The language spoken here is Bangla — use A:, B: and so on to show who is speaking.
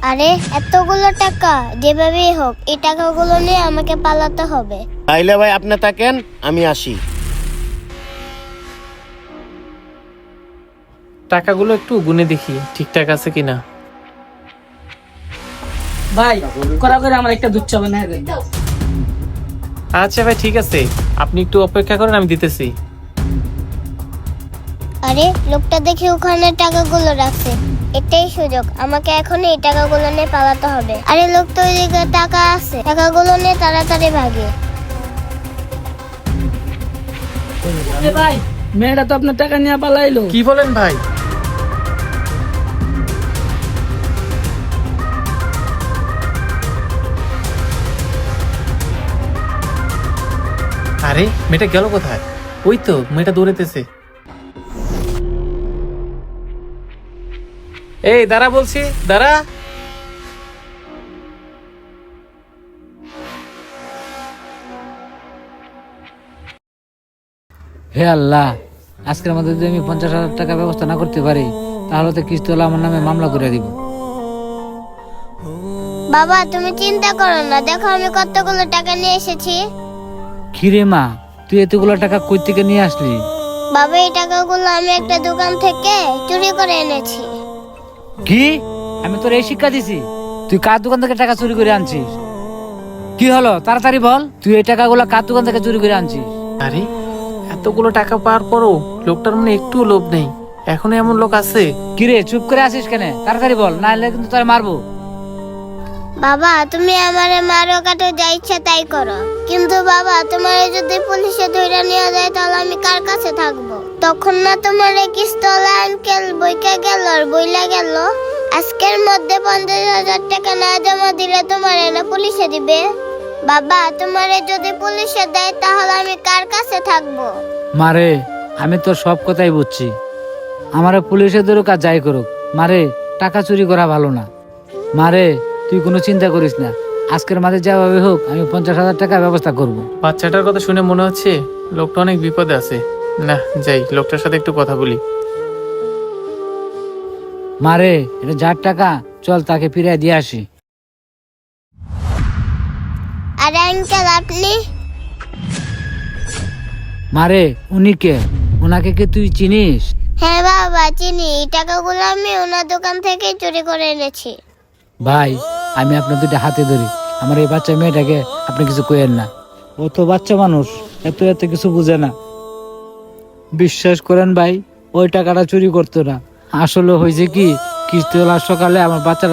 A: আরে এতগুলো টাকা যেভাবেই হোক এই টাকাগুলো নিয়ে আমাকে পালাতে হবে।
B: তাইলে ভাই আপনি থাকেন, আমি আসি।
C: টাকাগুলো একটু গুনে দেখি ঠিকঠাক আছে কিনা।
D: ভাই করা করে আমার একটা দুধ চা বানায় দেন।
C: আচ্ছা ভাই ঠিক আছে, আপনি একটু অপেক্ষা করেন, আমি দিতেছি।
A: আরে লোকটা দেখি ওখানে টাকাগুলো রাখছে, এটাই সুযোগ, আমাকে এখন এই টাকাগুলো নিয়ে পালাতে হবে। আরে লোকটা ওইদিকে টাকা আছে, টাকাগুলো নিয়ে তাড়াতাড়ি ভাগে।
D: ভাই মেয়েটা তো আপনার টাকা নিয়ে পালাইলো।
C: কি বলেন ভাই? আরে মেয়েটা গেল কোথায়? ওই তো মেয়েটা দৌড়েতেছে। এই দাঁড়া বলছি, দাঁড়া।
E: হে আল্লাহ, আজকের মধ্যে যদি আমি 50,000 টাকা ব্যবস্থা না করতে পারি তাহলে তো কিস্তিওয়ালা আমার নামে মামলা করে দিব।
A: বাবা তুমি চিন্তা করো না, দেখো আমি কতগুলো টাকা নিয়ে এসেছি।
E: খিরে মা, তুই এতগুলো টাকা কই থেকে নিয়ে আসলি?
A: বাবা এই টাকাগুলো আমি একটা দোকান থেকে চুরি করে এনেছি।
E: কি? আমি তোর এই শিক্ষা দিছি? তুই কার দোকান থেকে টাকা চুরি করে আনছিস? কি হলো তাড়াতাড়ি বল, তুই এই টাকাগুলো কার দোকান থেকে চুরি করে আনছিস?
C: আরে এতগুলো টাকা পাওয়ার পরও লোকটার মনে একটু লোভ নেই। এখনো এমন লোক আছে?
E: কিরে চুপ করে আসিস কেন? তাড়াতাড়ি বল, না হলে কিন্তু তোরে মারবো।
A: বাবা তুমি আমারে মারো কাটো যা ইচ্ছা তাই করো, কিন্তু বাবা তোমারে যদি পুলিশে ধরে নিয়ে যায় তাহলে আমি কার কাছে থাকবো? তখন না তোমার কিস্তলা আঙ্কেল বইকা গেল আর বইলা গেল আজকের মধ্যে 50,000 টাকা না জমা দিলে তোমারে না পুলিশে দিবে। বাবা তোমারে যদি পুলিশে দেয় তাহলে আমি কার কাছে থাকবো?
E: মারে, আমি তোর সব কথাই বুঝছি, আমারে পুলিশে ধরুক আর যাই করুক, মারে টাকা চুরি করা ভালো না। মারে তুই কোনো চিন্তা করিস না, আজকের মাঝে যেভাবে হোক আমি 50,000 টাকা ব্যবস্থা করব।
C: বাচ্চাটার কথা শুনে মনে হচ্ছে লোকটা অনেক বিপদে আছে। না যাই, লোকটার সাথে একটু কথা বলি।
E: মারে এটা যার টাকা, চল তাকে ফিরিয়ে দিয়ে আসি।
A: আরে আঙ্কেল আপনি?
E: মারে উনি কে? ওনাকে কি তুই চিনিস?
A: হ্যাঁ বাবা চিনি, এই টাকাগুলো আমি ওনার দোকান থেকে চুরি করে এনেছি।
E: ভাই আমি আপনার দুইটা হাতে ধরি, আমার এই বাচ্চা মেয়েটাকে আপনি কিছু কইেন না, ও তো বাচ্চা মানুষ, এত এত কিছু বুঝে না। বিশ্বাস করেন ভাই, ওই টাকাটা চুরি করতো না, আসলে হয়েছে কি কিস্তিওয়ালা সকালে আমার বাচ্চা